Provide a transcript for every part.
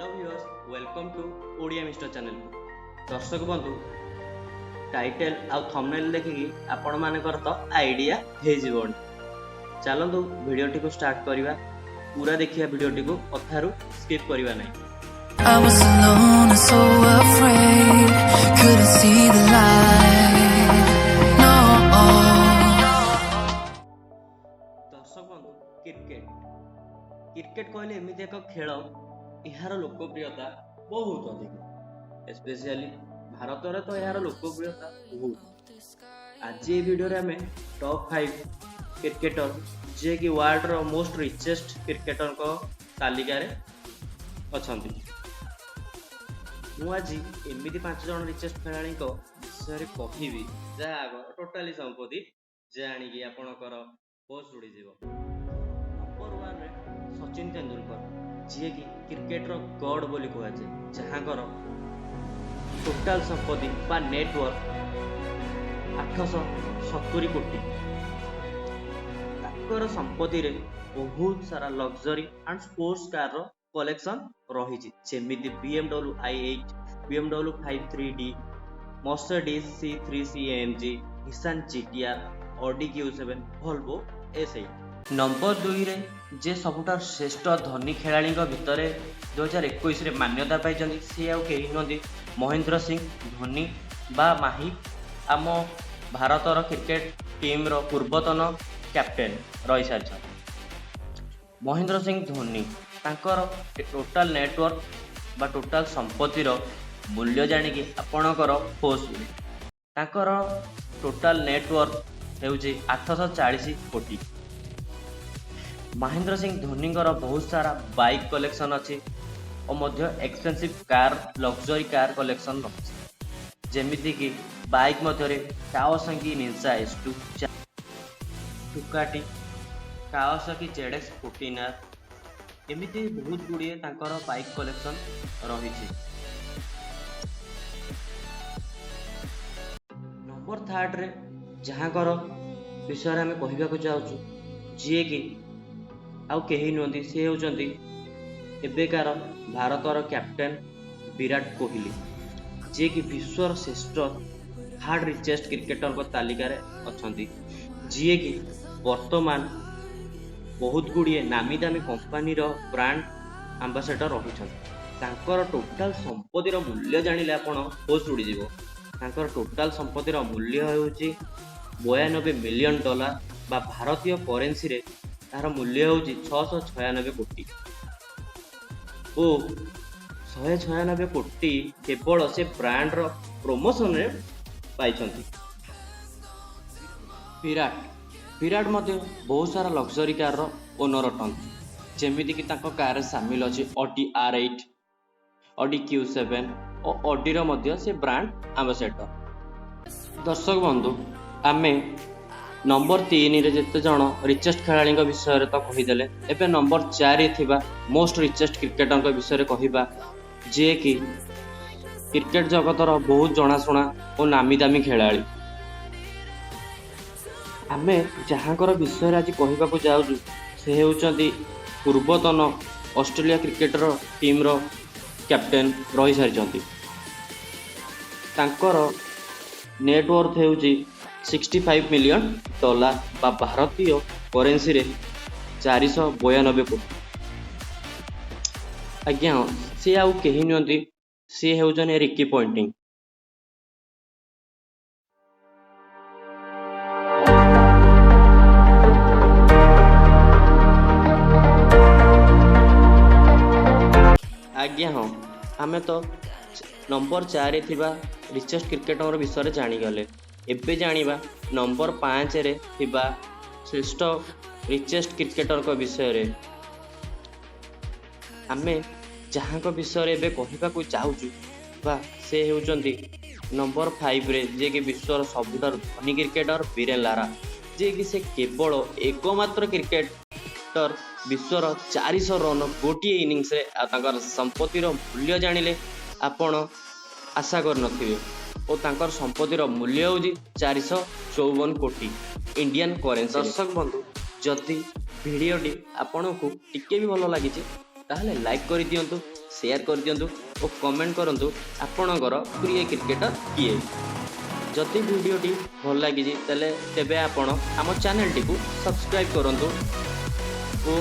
Hello viewers welcome to Odia mister channel दर्शक बंधु title आउ थंबनेल देखिकी आपण मानकर तो आइडिया हे जीवन चलंतु वीडियोटी को स्टार्ट करिवा पूरा देखिया वीडियोटी को अथारु स्किप करिवा नै I was alone and so afraid, couldn't see the light. No. दर्शक बंधु क्रिकेट कहले एमिति एक खेल यार लोकप्रियता बहुत अधिक स्पेशली भारत रे तो यार लोकप्रियता बहुत। आज ये वीडियो रे हमें टॉप 5 क्रिकेटर जे कि वर्ल्ड रो मोस्ट रिचेस्ट क्रिकेटर को तालिका रे अछंती। मु आज एमिति 5 जन रिचेस्ट खेलाड़ी को विषय रे कहिबी जा टोटली संपत्ति जानी कि आपनकर होश उड़ी जीवो। नंबर 1 रे सचिन तेंदुलकर जी कि क्रिकेट रो गॉड बोली कह जाए जहाँकर टोटाल संपत्ति बा नेटवर्क 870 कोटी ताकर संपत्ति रे बहुत सारा लग्जरी एंड स्पोर्ट्स कार रो कलेक्शन रही जेमिति BMW i8 BMW 53D Mercedes C3C AMG Nissan GTR Audi Q7 Volvo S8। Number 2 रे जे सबुठार श्रेष्ठ धनी खेलाड़ी भितर 2021 रे मान्यता पाई सी आउ कहीं नुहति महेंद्र सिंह धोनी बा माही आम भारतर क्रिकेट टीम रो पूर्वतन कैप्टेन रही सारी। महेंद्र सिंह धोनी तांकर टोटाल नेटवर्क बा टोटाल संपत्ति रो मूल्य जानिकी आपणकर होश उड़े। तांकर टोटाल नेटवर्क हेउची 840 कोटी। महेंद्र सिंह धोनी बहुत सारा बाइक कलेक्शन अच्छी और मध्य expensive car luxury car collection रही जेमिति कि बाइक मध्य Kawasaki Ninja S2 Ducati Kawasaki ZX 14R एमिति बहुत गुड़िए तांकर बाइक कलेक्शन रही। नंबर 3 रे जहाँकर विषय आम कहवाक चाहूँ जी कि आउ कहीं नुहति सी होउचंती एबेकार भारतर कैप्टेन विराट कोहली जे कि विश्वर श्रेष्ठ हार्ड रिचेस्ट क्रिकेटर को तालिका रे अछंती जी कि वर्तमान बहुत गुड़िए नामी दामी कंपनी रो ब्रांड एम्बेसडर रही। तांकर टोटाल संपत्ति रो मूल्य जानिले आपण होश उड़ी जीवो। तांकर टोटाल संपत्ति रो मूल्य होउची $92 मिलियन बा भारतीय करेंसी रे तार मूल्य हूँ 696 कोटी और 196 कोटी केवल से ब्रांड रो प्रमोशन रे पाई। विराट मध्य बहुत सारा लग्जरी कार रो ओनर अटन जेमिति कि तांको कार सामिल अछि Audi R8 Audi Q7 और Audi रो मध्य से ब्रांड एम्बेसडर। दर्शक बंधु आमे नंबर 3 रे जिते जन रिचेस्ट खेलाड़ी विषय तो कहीदेले एबे नंबर 4 थिबा मोस्ट रिचेस्ट क्रिकेटर विषय कहवा जे कि क्रिकेट जगतर बहुत जनाशुना और नामी दामी खेलाड़ी आमे जहाँकर विषय आज कहवाक जाऊँ से होउचंती पूर्वतन ऑस्ट्रेलिया क्रिकेटर टीम रो कैप्टेन रही सारी। तांकर नेटवर्थ हेउची $65 मिलियन बा भारतीय करेंसी रे 492 कोटी। आज्ञा सी आउ कहीं नुहति सी हेउचन रिकी पॉइंटिंग। आज्ञा हाँ आमे तो नंबर 4 थिबा रिचेस्ट क्रिकेटर विषय जानीगले एबे जानिबा नंबर 5 रे थिबा श्रेष्ठ रिचेस्ट क्रिकेटर को विषय रे आमे जहाँ को विषय एबे कहवाक चाहूँ बा से होउचंती नंबर 5 रे जे कि विश्वर सबुठार धनी क्रिकेटर वीरेन लारा जे कि से केवल एकमात्र क्रिकेटर विश्वर 400 रन गोटे इनिंग्स रे तांकर संपत्तिर मूल्य जानिले आपण आशा कर नथिबे और तांकर संपत्तिर मूल्य होउची 454 कोटी इंडियन करेंसी। दर्शक बंधु जदि वीडियोटी आपन को टिके भी भल लगी ताहले लाइक कर दियंतु ସେୟାର କରିଦିଅନ୍ତୁ ଓ କମେଣ୍ଟ କରନ୍ତୁ ଆପଣଙ୍କର ପ୍ରିୟ କ୍ରିକେଟର କିଏ। ଯଦି ଭିଡ଼ିଓଟି ଭଲ ଲାଗିଛି ତାହେଲେ ତେବେ ଆପଣ ଆମ ଚ୍ୟାନେଲଟିକୁ ସବସ୍କ୍ରାଇବ୍ କରନ୍ତୁ ଓ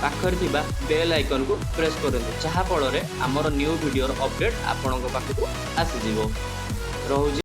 ପାଖରେ ଥିବା ବେଲ୍ ଆଇକନ୍କୁ ପ୍ରେସ୍ କରନ୍ତୁ, ଯାହାଫଳରେ ଆମର ନ୍ୟୁ ଭିଡ଼ିଓର ଅପଡ଼େଟ୍ ଆପଣଙ୍କ ପାଖକୁ ଆସିଯିବ। ରହୁଛି।